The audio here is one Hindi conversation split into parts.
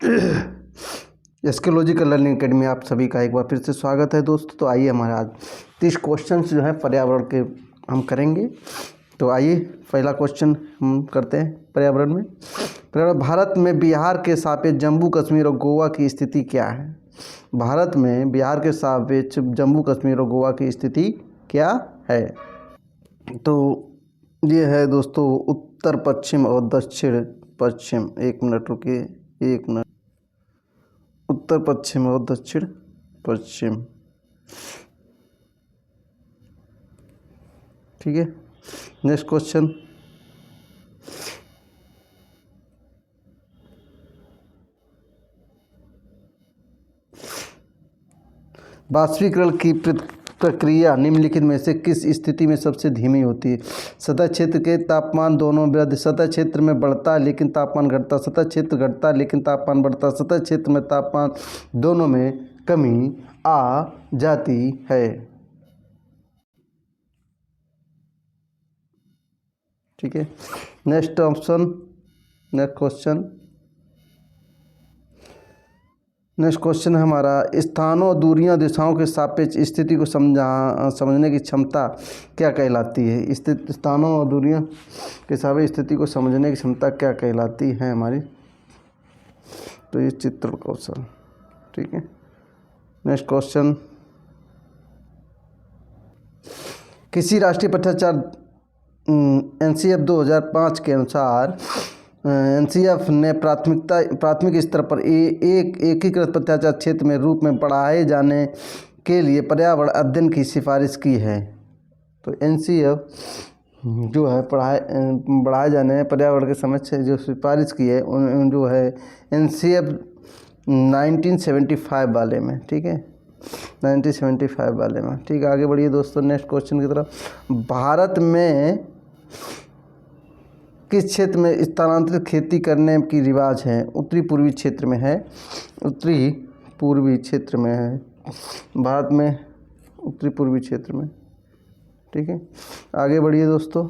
एस्ट्रोलॉजिकल लर्निंग एकेडमी में आप सभी का एक बार फिर से स्वागत है दोस्तों। तो आइए हमारे आज 30 क्वेश्चन जो है पर्यावरण के हम करेंगे। तो आइए पहला क्वेश्चन हम करते हैं पर्यावरण में। भारत में बिहार के सापेक्ष जम्मू कश्मीर और गोवा की स्थिति क्या है? भारत में बिहार के सापेक्ष जम्मू कश्मीर और गोवा की स्थिति क्या है? तो ये है दोस्तों उत्तर पश्चिम और दक्षिण पश्चिम। एक मिनट रुकिए, एक मिनट। उत्तर पश्चिम और दक्षिण पश्चिम, ठीक है। नेक्स्ट क्वेश्चन, वाष्पीकरण की प्रक्रिया निम्नलिखित में से किस स्थिति में सबसे धीमी होती है? सतह क्षेत्र के तापमान दोनों वृद्धि, सतह क्षेत्र में बढ़ता है लेकिन तापमान घटता, सतह क्षेत्र घटता है लेकिन तापमान बढ़ता, सतह क्षेत्र में तापमान दोनों में कमी आ जाती है, ठीक है। Next option, next question, next question है हमारा स्थानों, दूरियों, दिशाओं के सापेक्ष स्थिति को समझने की क्षमता क्या कहलाती है? स्थानों और दूरियों के सापेक्ष स्थिति को समझने की क्षमता क्या कहलाती है हमारी? तो ये चित्रण कौशल, ठीक है। नेक्स्ट क्वेश्चन, किसी राष्ट्रीय पत्राचार NCF 2005 के अनुसार NCF ने प्राथमिक स्तर पर एक एकीकृत पत्राचार क्षेत्र में रूप में बढ़ाए जाने के लिए पर्यावरण अध्ययन की सिफारिश की है। तो NCF जो है बढ़ाए जाने पर्यावरण के समक्ष जो सिफारिश की है जो है NCF 1975 वाले में, ठीक है, 1975 वाले में, ठीक है। आगे बढ़िए दोस्तों नेक्स्ट क्वेश्चन की तरफ। भारत में किस क्षेत्र में स्थानांतरित खेती करने की रिवाज है? उत्तरी पूर्वी क्षेत्र में है, उत्तरी पूर्वी क्षेत्र में है भारत में, उत्तरी पूर्वी क्षेत्र में, ठीक है। आगे बढ़िए दोस्तों।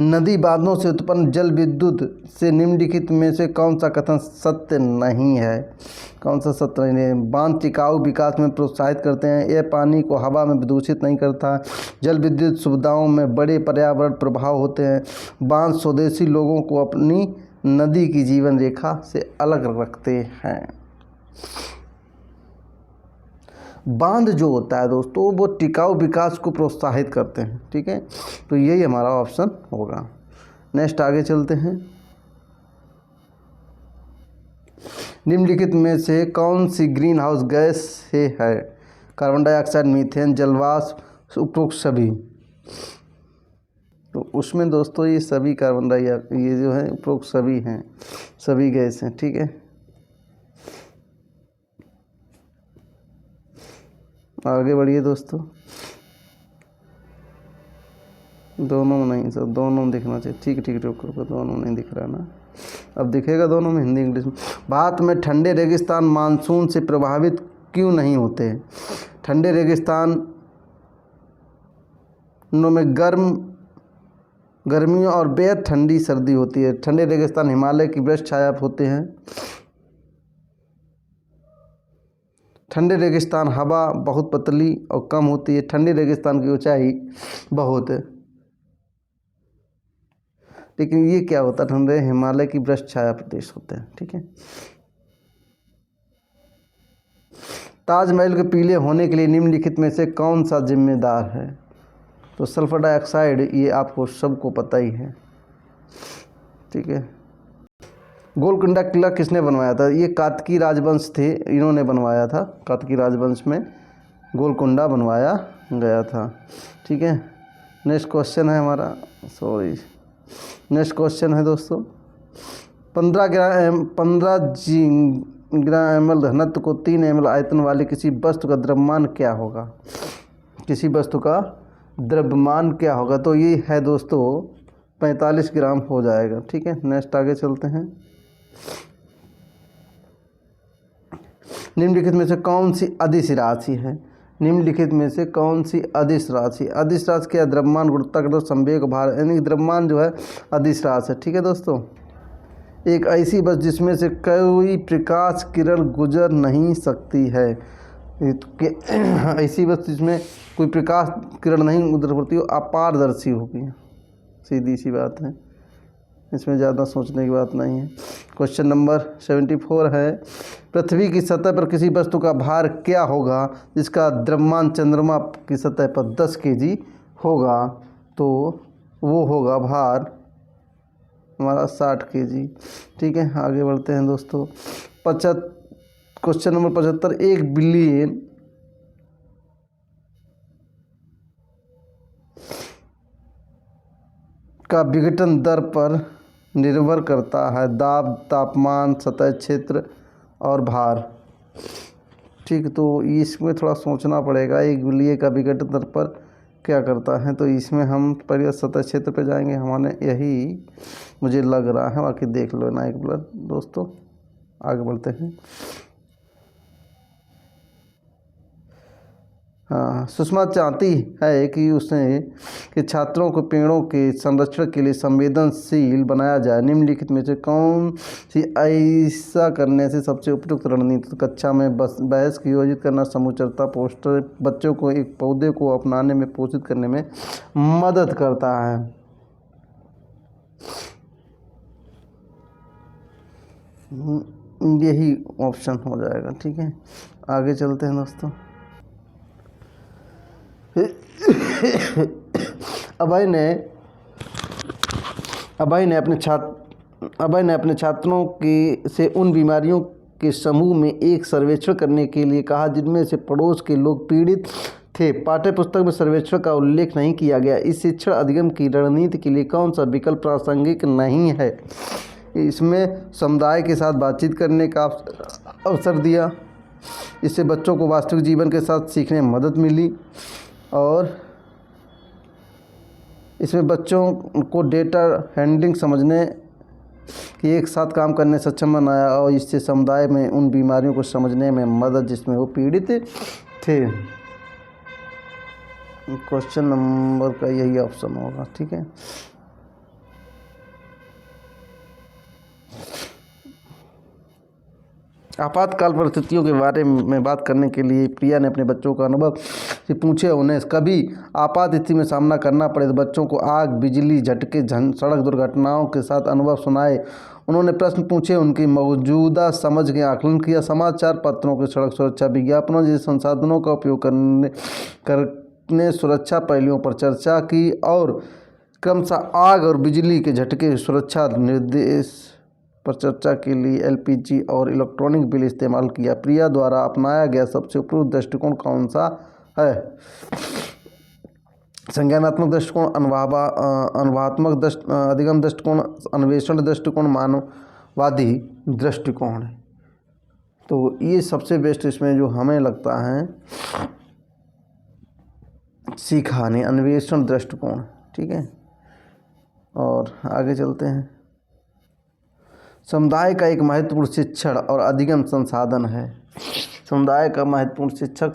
नदी बांधों से उत्पन्न जल विद्युत से निम्नलिखित में से कौन सा कथन सत्य नहीं है? कौन सा सत्य नहीं है? बांध टिकाऊ विकास में प्रोत्साहित करते हैं, यह पानी को हवा में प्रदूषित नहीं करता, जल विद्युत सुविधाओं में बड़े पर्यावरण प्रभाव होते हैं, बांध स्वदेशी लोगों को अपनी नदी की जीवन रेखा से अलग रखते हैं। बांध जो होता है दोस्तों वो टिकाऊ विकास को प्रोत्साहित करते हैं, ठीक है। तो यही हमारा ऑप्शन होगा। नेक्स्ट आगे चलते हैं। निम्नलिखित में से कौन सी ग्रीन हाउस गैस से है? कार्बन डाइऑक्साइड, मीथेन, जलवाष्प, उपरोक्त सभी। तो उसमें दोस्तों ये सभी कार्बन डाइऑक्साइड ये जो है उपरोक्त सभी हैं, सभी गैस हैं, ठीक है। आगे बढ़िए दोस्तों। दोनों में नहीं सर, दोनों में दिखना चाहिए, ठीक ठीक रुको, दोनों नहीं दिख रहा ना, अब दिखेगा दोनों में, हिंदी इंग्लिश में। भारत में ठंडे रेगिस्तान मानसून से प्रभावित क्यों नहीं होते? ठंडे रेगिस्तान में गर्मियों और बेहद ठंडी सर्दी होती है। ठंडे रेगिस्तान हिमालय की वृक्ष छाया होते हैं। ठंडे रेगिस्तान हवा बहुत पतली और कम होती है। ठंडे रेगिस्तान की ऊंचाई बहुत है। लेकिन ये क्या होता है, ठंडे हिमालय की वृक्ष छाया प्रदेश होते हैं, ठीक है। ताजमहल के पीले होने के लिए निम्नलिखित में से कौन सा जिम्मेदार है? तो सल्फर डाइऑक्साइड, ये आपको सबको पता ही है, ठीक है। गोलकुंडा किला किसने बनवाया था? ये कातकी राजवंश थे, इन्होंने बनवाया था। कातकी राजवंश में गोलकुंडा बनवाया गया था, ठीक है। नेक्स्ट क्वेश्चन है हमारा, नेक्स्ट क्वेश्चन है दोस्तों। 15 ग्राम ml घनत्व को 3 ml आयतन वाले किसी वस्तु का द्रव्यमान क्या होगा? किसी वस्तु का द्रव्यमान क्या होगा? तो ये है दोस्तों 45 ग्राम हो जाएगा, ठीक है। नेक्स्ट आगे चलते हैं। निम्नलिखित में से कौन सी अदिश राशि है? निम्नलिखित में से कौन सी अदिश राशि? अदिश राशि क्या? द्रव्यमान, गुरुत्वाकर्षण, संवेग, भार, यानी द्रव्यमान जो है अदिश राशि है, ठीक है दोस्तों। एक ऐसी बस जिसमें से कोई प्रकाश किरण गुजर नहीं सकती है। ऐसी बस जिसमें कोई प्रकाश किरण नहीं गुजर सकती हो, अपारदर्शी होगी। सीधी सी बात है, इसमें ज़्यादा सोचने की बात नहीं है। क्वेश्चन नंबर 74 है, पृथ्वी की सतह पर किसी वस्तु का भार क्या होगा जिसका द्रव्यमान चंद्रमा की सतह पर 10 kg होगा? तो वो होगा भार हमारा 60 kg। ठीक है, आगे बढ़ते हैं दोस्तों। क्वेश्चन नंबर 75, 1 बिलियन का विघटन दर पर निर्भर करता है। दाब, तापमान, सतह क्षेत्र और भार। ठीक, तो इसमें थोड़ा सोचना पड़ेगा। 1 बिलियन का विघटन दर पर क्या करता है, तो इसमें हम पहले सतह क्षेत्र पे जाएंगे। हमारे यही मुझे लग रहा है, बाकी देख लो ना एक बार दोस्तों। आगे बढ़ते हैं। हाँ, सुषमा चाहती है कि छात्रों को पेड़ों के संरक्षण के लिए संवेदनशील बनाया जाए। निम्नलिखित में से कौन सी ऐसा करने से सबसे उपयुक्त रणनीति? कक्षा में बहस की आयोजित करना, समूह चर्चा, पोस्टर बच्चों को एक पौधे को अपनाने में पोषित करने में मदद करता है। यही ऑप्शन हो जाएगा। ठीक है, आगे चलते हैं दोस्तों। अभय ने अपने छात्रों से उन बीमारियों के समूह में एक सर्वेक्षण करने के लिए कहा जिनमें से पड़ोस के लोग पीड़ित थे। पाठ्यपुस्तक में सर्वेक्षण का उल्लेख नहीं किया गया। इस शिक्षण अधिगम की रणनीति के लिए कौन सा विकल्प प्रासंगिक नहीं है? इसमें समुदाय के साथ बातचीत करने का अवसर दिया, इससे बच्चों को वास्तविक जीवन के साथ सीखने में मदद मिली, और इसमें बच्चों को डेटा हैंडलिंग समझने कि एक साथ काम करने से सक्षम बनाया, और इससे समुदाय में उन बीमारियों को समझने में मदद जिसमें वो पीड़ित थे। क्वेश्चन नंबर का यही ऑप्शन होगा। ठीक है, आपातकाल परिस्थितियों के बारे में बात करने के लिए प्रिया ने अपने बच्चों का अनुभव से पूछे। उन्हें कभी आपात स्थिति में सामना करना पड़े तो बच्चों को आग, बिजली, झटके, सड़क दुर्घटनाओं के साथ अनुभव सुनाए। उन्होंने प्रश्न पूछे, उनकी मौजूदा समझ के आकलन किया। समाचार पत्रों के, सड़क सुरक्षा विज्ञापनों जैसे संसाधनों का उपयोग करने सुरक्षा पहलुओं पर चर्चा की, और क्रमशः आग और बिजली के झटके सुरक्षा निर्देश पर चर्चा के लिए एलपीजी और इलेक्ट्रॉनिक बिल इस्तेमाल किया। प्रिया द्वारा अपनाया गया सबसे उपयुक्त दृष्टिकोण कौन सा है? संज्ञानात्मक दृष्टिकोण, अनुभवात्मक अधिगम दृष्टिकोण, अन्वेषण दृष्टिकोण, मानववादी दृष्टिकोण। तो ये सबसे बेस्ट इसमें जो हमें लगता है सीखा नहीं, अन्वेषण दृष्टिकोण। ठीक है, और आगे चलते हैं। समुदाय का एक महत्वपूर्ण शिक्षण और अधिगम संसाधन है। समुदाय का महत्वपूर्ण शिक्षक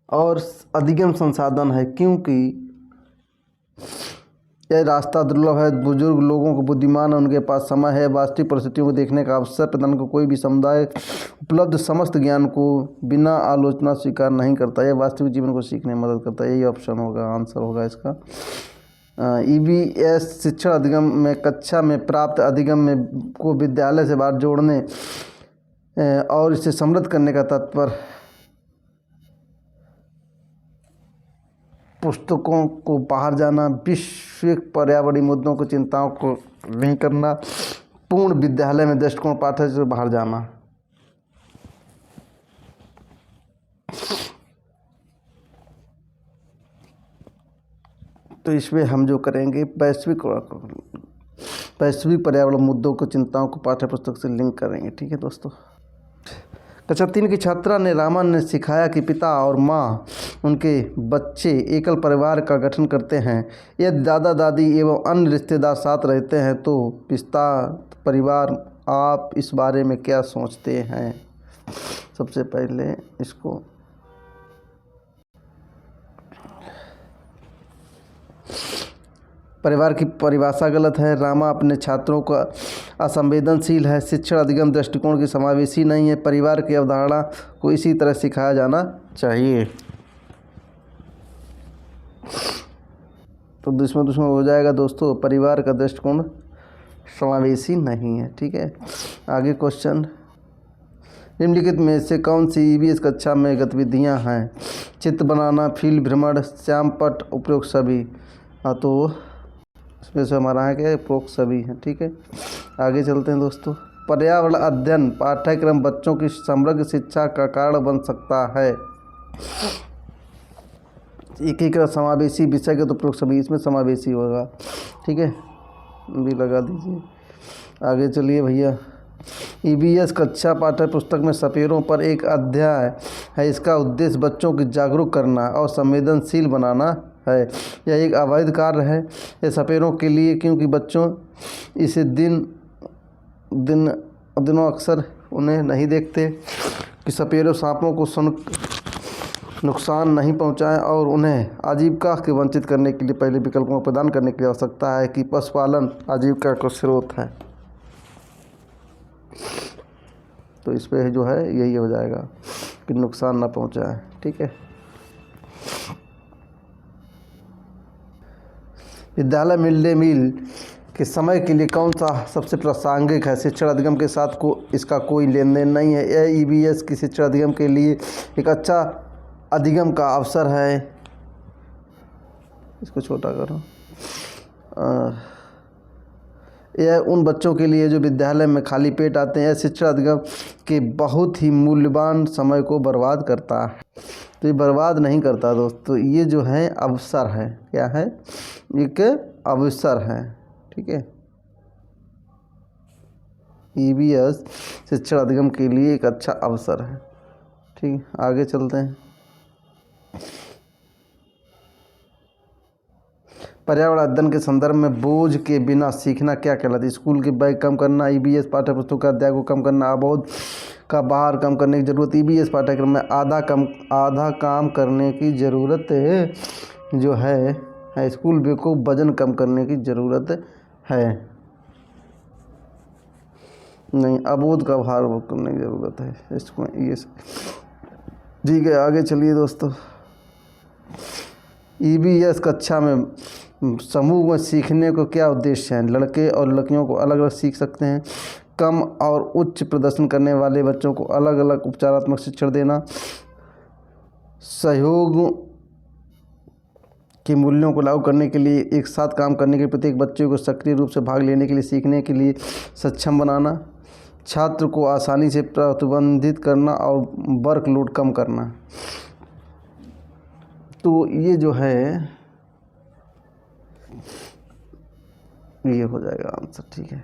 और अधिगम संसाधन है, क्योंकि यह रास्ता दुर्लभ है। बुजुर्ग लोगों को बुद्धिमान है, उनके पास समय है, वास्तविक परिस्थितियों को देखने का अवसर प्रदान कर कोई भी समुदाय उपलब्ध समस्त ज्ञान को बिना आलोचना स्वीकार नहीं करता। यह वास्तविक जीवन को सीखने में मदद करता है। यही ऑप्शन होगा, आंसर होगा इसका। ईवीएस शिक्षण अधिगम में कक्षा में प्राप्त अधिगम में को विद्यालय से बाहर जोड़ने और इसे समृद्ध करने का तात्पर्य पुस्तकों को बाहर जाना, वैश्विक पर्यावरणीय मुद्दों को चिंताओं को नहीं करना, पूर्ण विद्यालय में दृष्टिकोण पाठ्य से बाहर जाना। तो इसमें हम जो करेंगे वैश्विक पर्यावरण मुद्दों को, चिंताओं को पाठ्य पुस्तक से लिंक करेंगे। ठीक है दोस्तों। कक्षा 3 की छात्रा ने रामन ने सिखाया कि पिता और माँ उनके बच्चे एकल परिवार का गठन करते हैं। यदि दादा दादी एवं अन्य रिश्तेदार साथ रहते हैं तो विस्तार परिवार। आप इस बारे में क्या सोचते हैं? सबसे पहले इसको परिवार की परिभाषा गलत है। रामा अपने छात्रों का असंवेदनशील है। शिक्षण अधिगम दृष्टिकोण की समावेशी नहीं है। परिवार की अवधारणा को इसी तरह सिखाया जाना चाहिए। तो दुश्मन दुश्मन हो जाएगा दोस्तों, परिवार का दृष्टिकोण समावेशी नहीं है। ठीक है, आगे क्वेश्चन, निम्नलिखित में से कौन सी ईवीएस कक्षा में गतिविधियां हैं? चित्र बनाना, फील्ड भ्रमण, श्यामपट्ट, उपरोक्त सभी। हाँ, तो इसमें से हमारा है क्या, उपरोक्त सभी है। ठीक है, आगे चलते हैं दोस्तों। पर्यावरण अध्ययन पाठ्यक्रम बच्चों की समग्र शिक्षा का कारण बन सकता है। एकीकृत समावेशी विषय के तो उपरोक्त सभी, इसमें समावेशी होगा। ठीक है, भी लगा दीजिए। आगे चलिए भैया, ईवीएस कक्षा पाठ्य पुस्तक में सपेरों पर एक अध्याय है। इसका उद्देश्य बच्चों को जागरूक करना और संवेदनशील बनाना है। यह एक अवैध कार्य है ये सपेरों के लिए, क्योंकि बच्चों इसे दिनों अक्सर उन्हें नहीं देखते कि सपेरों सांपों को नुकसान नहीं पहुंचाएं, और उन्हें आजीविका के वंचित करने के लिए पहले विकल्पों को प्रदान करने की आवश्यकता है कि पशुपालन आजीविका का स्रोत है। तो इस पर जो है यही हो जाएगा कि नुकसान ना पहुंचाए। ठीक है, विद्यालय मिड डे मील के समय के लिए कौन सा सबसे प्रासंगिक है? शिक्षण अधिगम के साथ इसका कोई लेन देन नहीं है। यह ईवीएस की शिक्षण अधिगम के लिए एक अच्छा अधिगम का अवसर है। इसको छोटा करो। यह उन बच्चों के लिए जो विद्यालय में खाली पेट आते हैं। यह शिक्षा अधिगम के बहुत ही मूल्यवान समय को बर्बाद करता है। तो ये बर्बाद नहीं करता दोस्तों, ये जो है अवसर है। क्या है? एक अवसर है। ठीक है, ईवीएस शिक्षा अधिगम के लिए एक अच्छा अवसर है। ठीक है, आगे चलते हैं। पर्यावरण अध्ययन के संदर्भ में बोझ के बिना सीखना क्या कहलाता है? स्कूल के बैग कम करना, ईवीएस पाठ्य पुस्तकों का अध्याय को कम करना, अवरोध का बाहर कम करने की ज़रूरत। ईवीएस पाठ्यक्रम में आधा काम करने की ज़रूरत जो है स्कूल बैग को वजन कम करने की ज़रूरत है। नहीं, अवरोध का भार वो करने की ज़रूरत है इसको ये। ठीक है, आगे चलिए दोस्तों। ईवीएस कक्षा में समूह में सीखने को क्या उद्देश्य है? लड़के और लड़कियों को अलग अलग सीख सकते हैं। कम और उच्च प्रदर्शन करने वाले बच्चों को अलग अलग उपचारात्मक शिक्षण देना। सहयोग के मूल्यों को लागू करने के लिए एक साथ काम करने के लिए प्रत्येक बच्चे को सक्रिय रूप से भाग लेने के लिए सीखने के लिए सक्षम बनाना। छात्र को आसानी से प्रतिबंधित करना और वर्कलोड कम करना। तो ये जो है ये हो जाएगा आंसर। ठीक है।